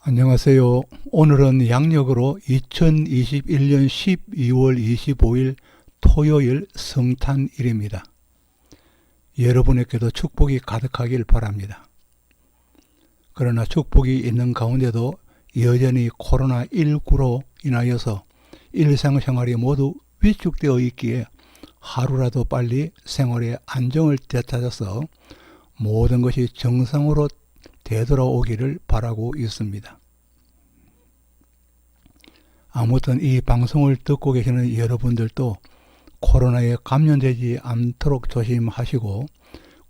안녕하세요. 오늘은 양력으로 2021년 12월 25일 토요일 성탄일입니다. 여러분에게도 축복이 가득하길 바랍니다. 그러나 축복이 있는 가운데도 여전히 코로나19로 인하여서 일상생활이 모두 위축되어 있기에 하루라도 빨리 생활의 안정을 되찾아서 모든 것이 정상으로 되돌아오기를 바라고 있습니다. 아무튼 이 방송을 듣고 계시는 여러분들도 코로나에 감염되지 않도록 조심하시고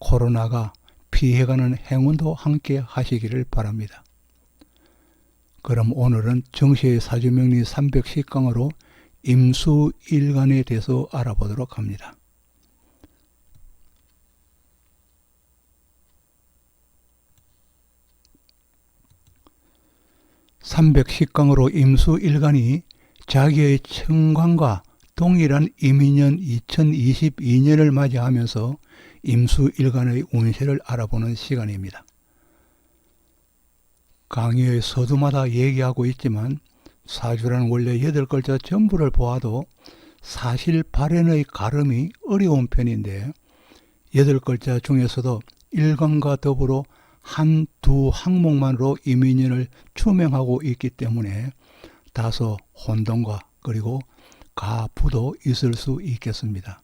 코로나가 피해가는 행운도 함께 하시기를 바랍니다. 그럼 오늘은 정시의 사주명리 310강으로 임수일간에 대해서 알아보도록 합니다. 310강으로 임수일간이 자기의 천간과 동일한 임인년 2022년을 맞이하면서 임수일간의 운세를 알아보는 시간입니다. 강의의 서두마다 얘기하고 있지만 사주란 원래 8글자 전부를 보아도 사실 발현의 가름이 어려운 편인데 8글자 중에서도 일간과 더불어 한두 항목만으로 임인년을 추명하고 있기 때문에 다소 혼동과 그리고 가부도 있을 수 있겠습니다.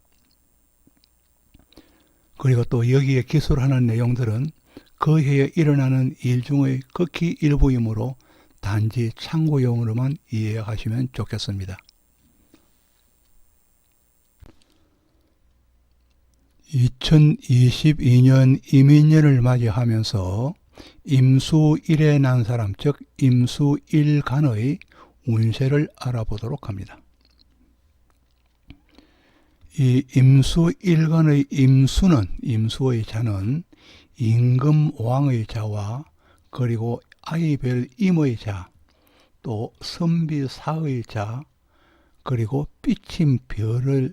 그리고 또 여기에 기술하는 내용들은 그 해에 일어나는 일 중의 극히 일부이므로 단지 참고용으로만 이해하시면 좋겠습니다. 2022년 임인년을 맞이하면서 임수일에 난 사람, 즉 임수일간의 운세를 알아보도록 합니다. 이 임수일간의 임수는, 임수의 자는 임금왕의 자와 그리고 아이별 임의 자, 또 선비사의 자, 그리고 삐침 별의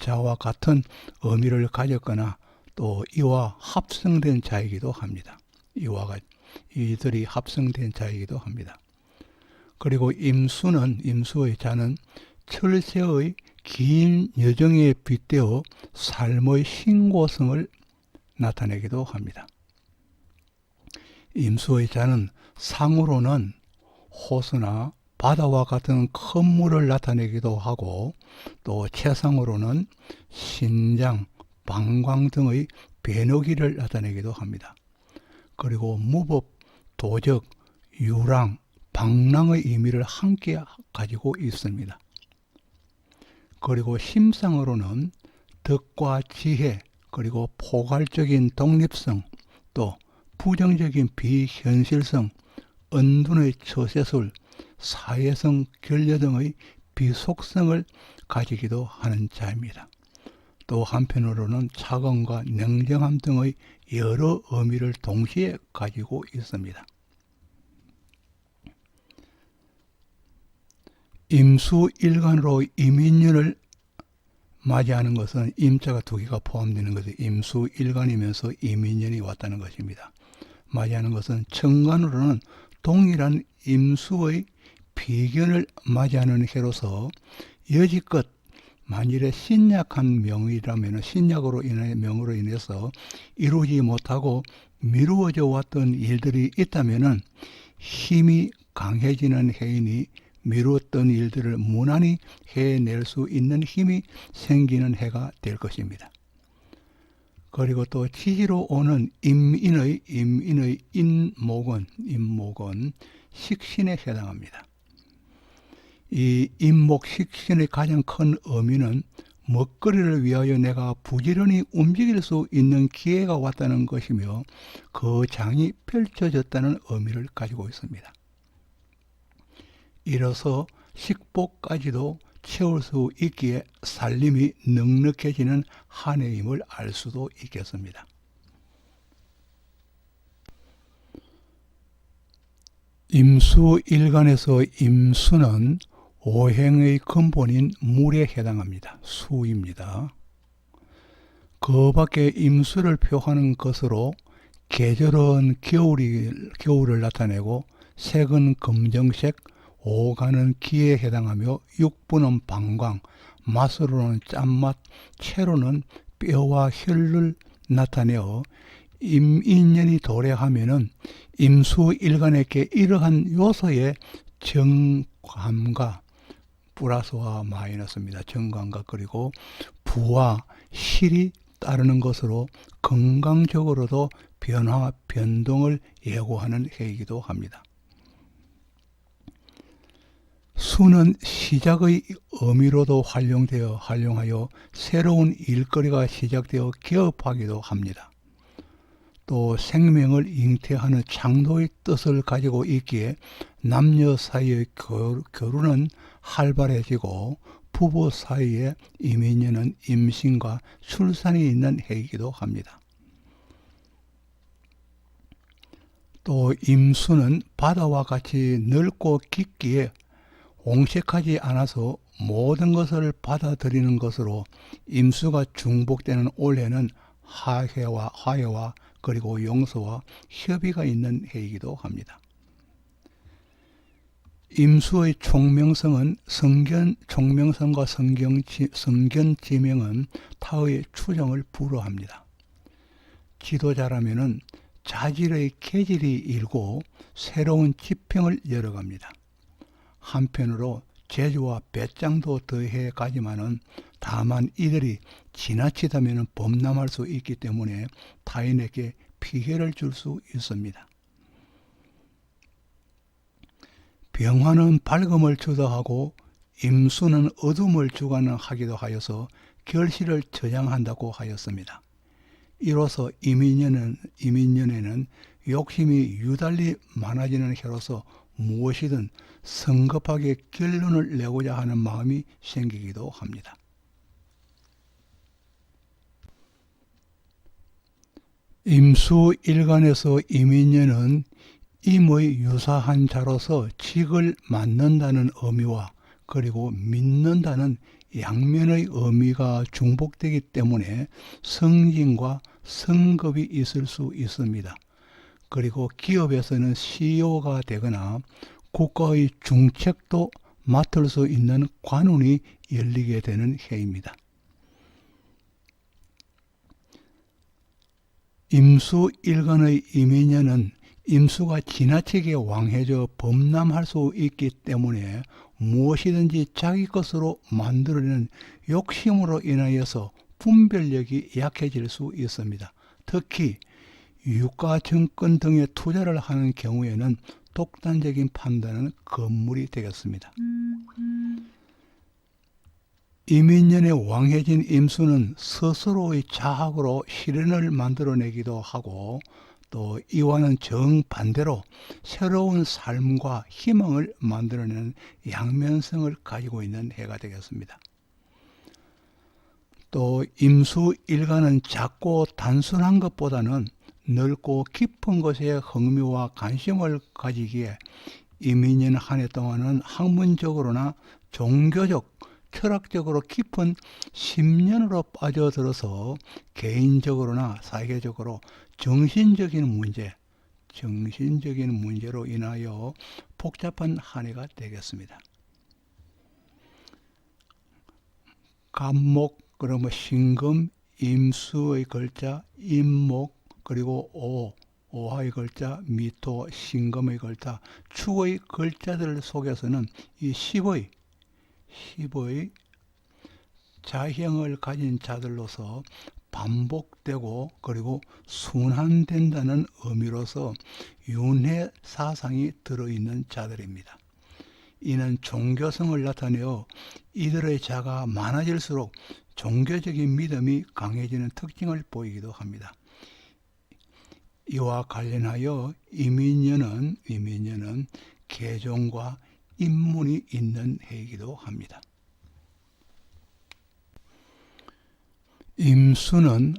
자와 같은 의미를 가졌거나 또 이와 합성된 자이기도 합니다. 이들이 합성된 자이기도 합니다. 그리고 임수는, 임수의 자는 철새의 긴 여정에 빗대어 삶의 신고성을 나타내기도 합니다. 임수의 자는 상으로는 호수나 바다와 같은 큰 물을 나타내기도 하고 또 체상으로는 신장, 방광 등의 변호기를 나타내기도 합니다. 그리고 무법, 도적, 유랑, 방랑의 의미를 함께 가지고 있습니다. 그리고 심상으로는 덕과 지혜, 그리고 포괄적인 독립성, 또 부정적인 비현실성, 은둔의 처세술, 사회성 결여 등의 비속성을 가지기도 하는 자입니다. 또 한편으로는 차가움과 냉정함 등의 여러 의미를 동시에 가지고 있습니다. 임수일간으로 임인년을 맞이하는 것은 임자가 2개가 포함되는 것이 임수일간이면서 임인년이 왔다는 것입니다. 맞이하는 것은 천간으로는 동일한 임수의 비견을 맞이하는 해로서 여지껏 만일에 신약한 명이라면 신약으로 인해 명으로 인해서 이루지 못하고 미루어져 왔던 일들이 있다면 힘이 강해지는 해이니 미루었던 일들을 무난히 해낼 수 있는 힘이 생기는 해가 될 것입니다. 그리고 또 지지로 오는 임인의 인목은 식신에 해당합니다. 이 임목 식신의 가장 큰 의미는 먹거리를 위하여 내가 부지런히 움직일 수 있는 기회가 왔다는 것이며 그 장이 펼쳐졌다는 의미를 가지고 있습니다. 이로써 식복까지도 채울 수 있기에 살림이 넉넉해지는 한 해임을 알 수도 있겠습니다. 임수일간에서 임수는 오행의 근본인 물에 해당합니다. 수입니다. 그 밖에 임수를 표하는 것으로 계절은 겨울을 나타내고 색은 검정색, 오가는 기에 해당하며 육부는 방광, 맛으로는 짠맛, 채로는 뼈와 혈을 나타내어 임인년이 도래하면은 임수일간에게 이러한 요소의 정감과 플러스와 마이너스입니다. 정감과 그리고 부와 실이 따르는 것으로 건강적으로도 변화, 변동을 예고하는 해이기도 합니다. 수는 시작의 의미로도 활용하여 새로운 일거리가 시작되어 개업하기도 합니다. 또 생명을 잉태하는 창조의 뜻을 가지고 있기에 남녀 사이의 교류는 활발해지고 부부 사이의 이민년은 임신과 출산이 있는 해이기도 합니다. 또 임수는 바다와 같이 넓고 깊기에 홍색하지 않아서 모든 것을 받아들이는 것으로 임수가 중복되는 올해는 화해와 그리고 용서와 협의가 있는 해이기도 합니다. 임수의 총명성은 총명성과 성견 지명은 타의 추정을 불허합니다. 지도자라면은 자질의 계질이 일고 새로운 지평을 열어갑니다. 한편으로 재주와 배짱도 더해 가지만은 다만 이들이 지나치다면 범람할 수 있기 때문에 타인에게 피해를 줄 수 있습니다. 병화는 밝음을 주도하고 임수는 어둠을 주관하기도 하여서 결실을 저장한다고 하였습니다. 이로써 이민년에는 욕심이 유달리 많아지는 해로서 무엇이든 성급하게 결론을 내고자 하는 마음이 생기기도 합니다. 임수일간에서 이민년은 임의 유사한 자로서 직을 맡는다는 의미와 그리고 믿는다는 양면의 의미가 중복되기 때문에 승진과 승급이 있을 수 있습니다. 그리고 기업에서는 CEO가 되거나 국가의 중책도 맡을 수 있는 관운이 열리게 되는 해입니다. 임수일간의 이민년은 임수가 지나치게 왕해져 범람할 수 있기 때문에 무엇이든지 자기 것으로 만들어내는 욕심으로 인하여서 분별력이 약해질 수 있습니다. 특히 유가증권 등에 투자를 하는 경우에는 독단적인 판단은 금물이 되겠습니다. 이민년에 왕해진 임수는 스스로의 자학으로 실현을 만들어내기도 하고 또 이와는 정반대로 새로운 삶과 희망을 만들어내는 양면성을 가지고 있는 해가 되겠습니다. 또 임수일간은 작고 단순한 것보다는 넓고 깊은 것에 흥미와 관심을 가지기에 이민년 한 해 동안은 학문적으로나 종교적, 철학적으로 깊은 심연으로 빠져들어서 개인적으로나 사회적으로 정신적인 문제로 인하여 복잡한 한 해가 되겠습니다. 갑목, 그러면 신금, 임수의 글자, 임목, 그리고 오화의 글자, 미토, 신금의 글자, 축의 글자들 속에서는 이 10의 자형을 가진 자들로서 반복되고 그리고 순환된다는 의미로서 윤회 사상이 들어있는 자들입니다. 이는 종교성을 나타내어 이들의 자가 많아질수록 종교적인 믿음이 강해지는 특징을 보이기도 합니다. 이와 관련하여 이민년은 계종과 인문이 있는 해이기도 합니다. 임수는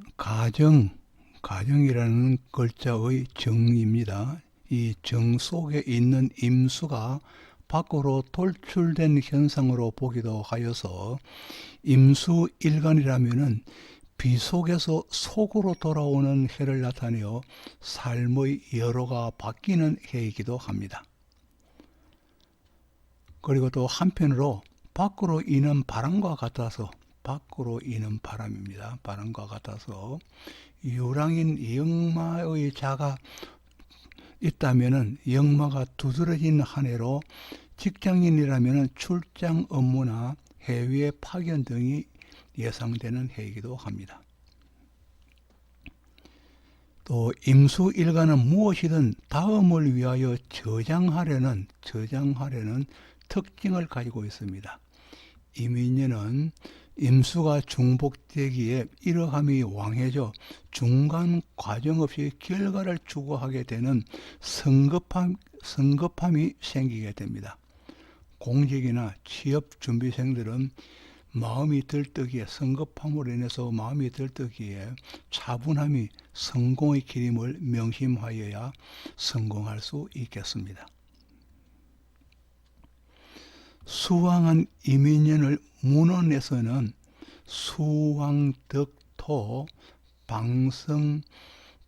가정이라는 글자의 정입니다. 이 정 속에 있는 임수가 밖으로 돌출된 현상으로 보기도 하여서 임수일간이라면은 비 속에서 속으로 돌아오는 해를 나타내어 삶의 여로가 바뀌는 해이기도 합니다. 그리고 또 한편으로 밖으로 이는 바람과 같아서, 밖으로 이는 바람입니다. 바람과 같아서 유랑인 역마의 자가 있다면은 역마가 두드러진 한 해로 직장인이라면 출장 업무나 해외 파견 등이 예상되는 해이기도 합니다. 또 임수일간은 무엇이든 다음을 위하여 저장하려는 특징을 가지고 있습니다. 이민년은 임수가 중복되기에 이러함이 왕해져 중간 과정 없이 결과를 추구하게 되는 성급함이 생기게 됩니다. 공직이나 취업 준비생들은 마음이 들뜨기에, 성급함으로 인해서 마음이 들뜨기에 차분함이 성공의 길임을 명심하여야 성공할 수 있겠습니다. 수왕한 이민년을 문헌에서는 수왕덕토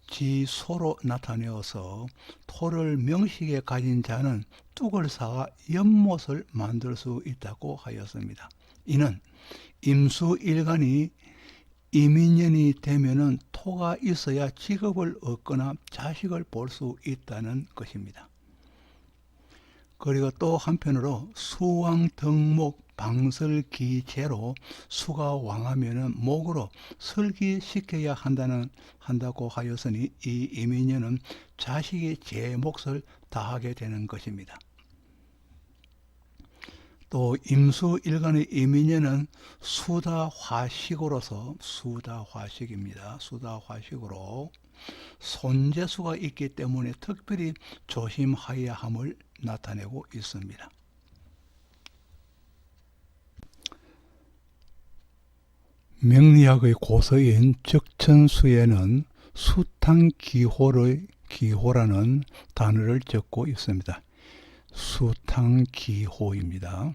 방성지소로 나타내어서 토를 명식에 가진 자는 뚝을 쌓아 연못을 만들 수 있다고 하였습니다. 이는 임수일간이 이민년이 되면은 토가 있어야 직업을 얻거나 자식을 볼 수 있다는 것입니다. 그리고 또 한편으로 수왕덕목 방설기제로 수가 왕하면은 목으로 설기시켜야 한다고 하였으니 이 이민년은 자식이 제 몫을 다하게 되는 것입니다. 또 임수일간의 이민년은 수다화식으로서, 수다화식입니다. 수다화식으로 손재수가 있기 때문에 특별히 조심하여야 함을 나타내고 있습니다. 명리학의 고서인 적천수에는 수탕기호라는 단어를 적고 있습니다. 수탕기호입니다.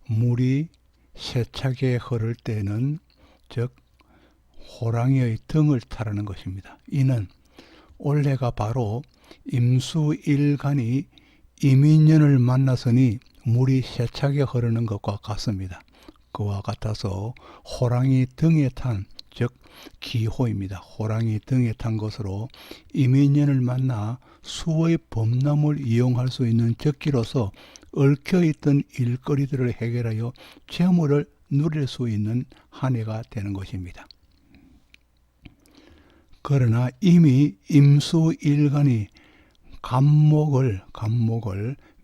물이 세차게 흐를 때는, 즉 호랑이의 등을 타라는 것입니다. 이는 올해가 바로 임수일간이 이민년을 만났으니 물이 세차게 흐르는 것과 같습니다. 그와 같아서 호랑이 등에 탄, 즉 기호입니다. 호랑이 등에 탄 것으로 이민년을 만나 수의 범람을 이용할 수 있는 적기로서 얽혀있던 일거리들을 해결하여 재물을 누릴 수 있는 한 해가 되는 것입니다. 그러나 이미 임수일간이 간목을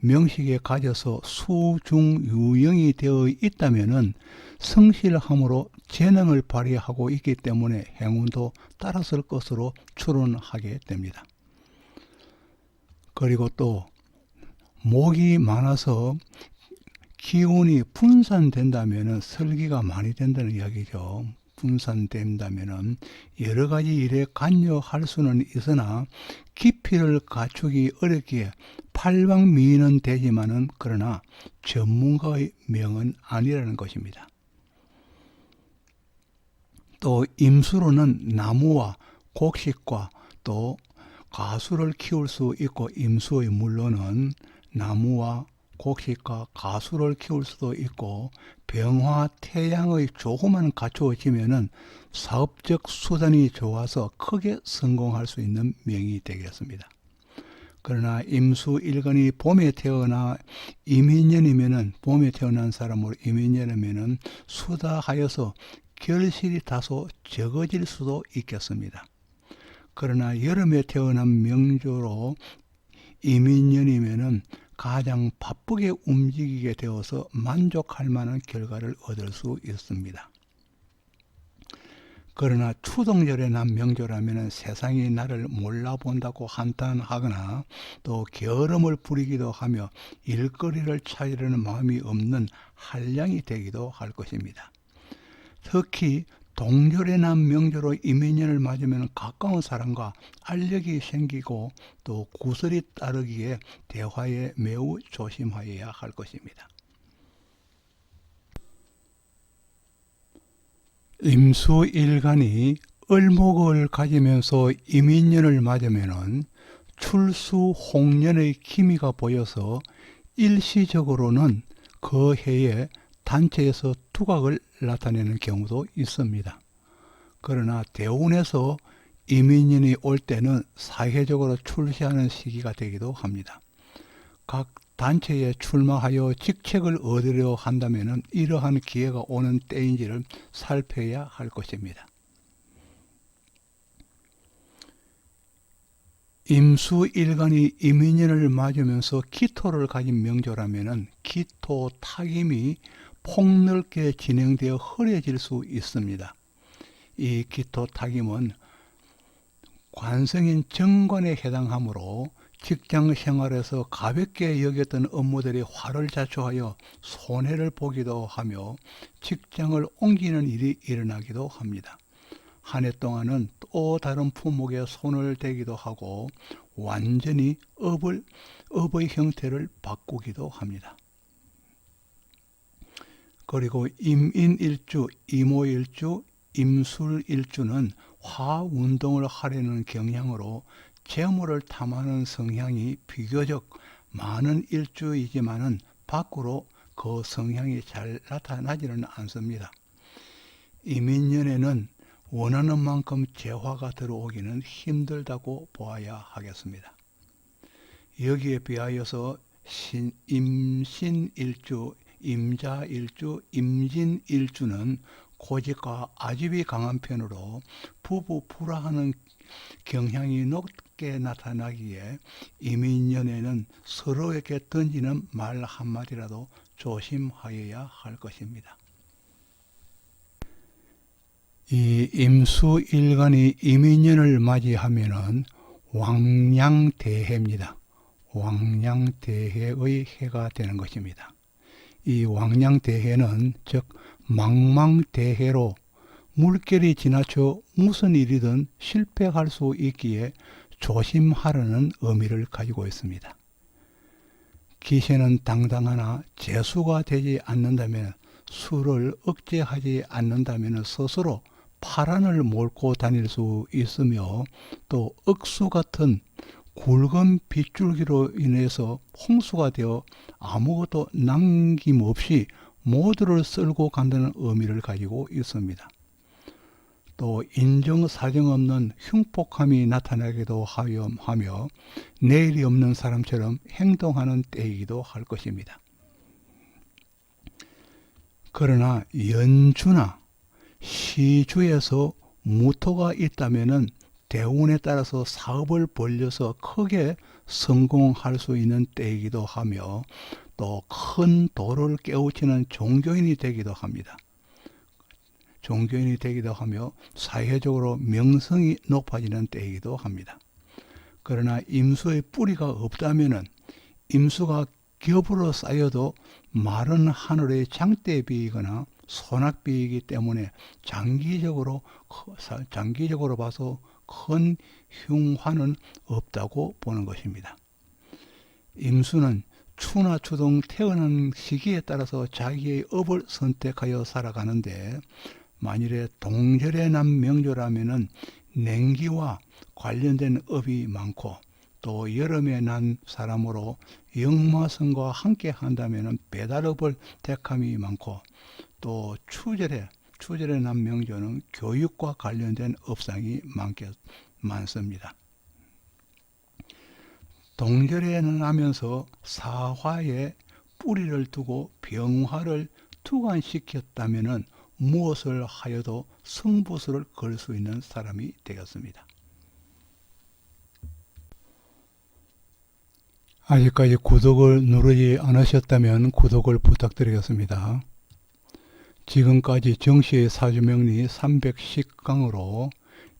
명식에 가져서 수중유영이 되어 있다면은 성실함으로 재능을 발휘하고 있기 때문에 행운도 따랐을 것으로 추론하게 됩니다. 그리고 또 목이 많아서 기운이 분산된다면은 설기가 많이 된다는 이야기죠. 분산된다면은 여러 가지 일에 관여할 수는 있으나 깊이를 갖추기 어렵기에 팔방미인은 되지만은 그러나 전문가의 명은 아니라는 것입니다. 또 임수로는 나무와 곡식과 또 가수를 키울 수 있고, 임수의 물로는 나무와 곡식과 가수를 키울 수도 있고, 병화 태양의 조금만 갖추어지면은 사업적 수단이 좋아서 크게 성공할 수 있는 명이 되겠습니다. 그러나 임수일간이 봄에 태어나 이민년이면은, 봄에 태어난 사람으로 이민년이면은 수다하여서 결실이 다소 적어질 수도 있겠습니다. 그러나 여름에 태어난 명조로 이민년이면은 가장 바쁘게 움직이게 되어서 만족할 만한 결과를 얻을 수 있습니다. 그러나 추동절에 난 명조라면 세상이 나를 몰라본다고 한탄하거나 또 게으름을 부리기도 하며 일거리를 찾으려는 마음이 없는 한량이 되기도 할 것입니다. 특히 동절에 난 명조로 이민년을 맞으면 가까운 사람과 알력이 생기고 또 구설이 따르기에 대화에 매우 조심하여야 할 것입니다. 임수일간이 을목을 가지면서 이민년을 맞으면 출수홍년의 기미가 보여서 일시적으로는 그 해에 단체에서 두각을 나타내는 경우도 있습니다. 그러나 대운에서 이민년이 올 때는 사회적으로 출세하는 시기가 되기도 합니다. 각 단체에 출마하여 직책을 얻으려 한다면 이러한 기회가 오는 때인지를 살펴야 할 것입니다. 임수일간이 이민년을 맞으면서 기토를 가진 명조라면 기토 타김이 폭넓게 진행되어 흐려질 수 있습니다. 이 기토 타김은 관성인 정관에 해당하므로 직장 생활에서 가볍게 여겼던 업무들이 화를 자초하여 손해를 보기도 하며 직장을 옮기는 일이 일어나기도 합니다. 한 해 동안은 또 다른 품목에 손을 대기도 하고 완전히 업의 형태를 바꾸기도 합니다. 그리고 임인일주, 임오일주, 임술일주는 화운동을 하려는 경향으로 재물을 탐하는 성향이 비교적 많은 일주이지만은 밖으로 그 성향이 잘 나타나지는 않습니다. 이민년에는 원하는 만큼 재화가 들어오기는 힘들다고 보아야 하겠습니다. 여기에 비하여서 임신일주, 임자일주, 임진일주는 고집과 아집이 강한 편으로 부부 불화하는 경향이 높게 나타나기에 이민년에는 서로에게 던지는 말 한마디라도 조심하여야 할 것입니다. 이 임수일간이 이민년을 맞이하면은 왕량대해입니다. 왕량대해의 해가 되는 것입니다. 이 왕량대해는 즉 망망대해로 물결이 지나쳐 무슨 일이든 실패할 수 있기에 조심하라는 의미를 가지고 있습니다. 기세는 당당하나 재수가 되지 않는다면, 수를 억제하지 않는다면 스스로 파란을 몰고 다닐 수 있으며, 또 억수 같은 굵은 빗줄기로 인해서 홍수가 되어 아무것도 남김없이 모두를 쓸고 간다는 의미를 가지고 있습니다. 또 인정사정 없는 흉폭함이 나타나기도 하며 내일이 없는 사람처럼 행동하는 때이기도 할 것입니다. 그러나 연주나 시주에서 무토가 있다면 대운에 따라서 사업을 벌려서 크게 성공할 수 있는 때이기도 하며, 또 큰 도를 깨우치는 종교인이 되기도 합니다. 종교인이 되기도 하며 사회적으로 명성이 높아지는 때이기도 합니다. 그러나 임수의 뿌리가 없다면 임수가 겹으로 쌓여도 마른 하늘의 장대비이거나 소낙비이기 때문에 장기적으로 봐서 큰 흉화는 없다고 보는 것입니다. 임수는 추나 추동 태어난 시기에 따라서 자기의 업을 선택하여 살아가는데, 만일에 동절에 난 명조라면은 냉기와 관련된 업이 많고, 또 여름에 난 사람으로 역마성과 함께 한다면 배달업을 택함이 많고, 또 추절에 난 명조는 교육과 관련된 업상이 많습니다. 동절에 나면서 사화에 뿌리를 두고 병화를 투관시켰다면 무엇을 하여도 승부수를 걸 수 있는 사람이 되었습니다. 아직까지 구독을 누르지 않으셨다면 구독을 부탁드리겠습니다. 지금까지 정시의 사주명리 310강으로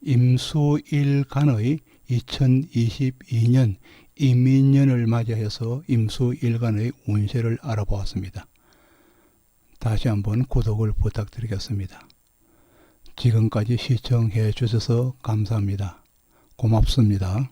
임수일간의 2022년 이민년을 맞이해서 임수일간의 운세를 알아보았습니다. 다시 한번 구독을 부탁드리겠습니다. 지금까지 시청해 주셔서 감사합니다. 고맙습니다.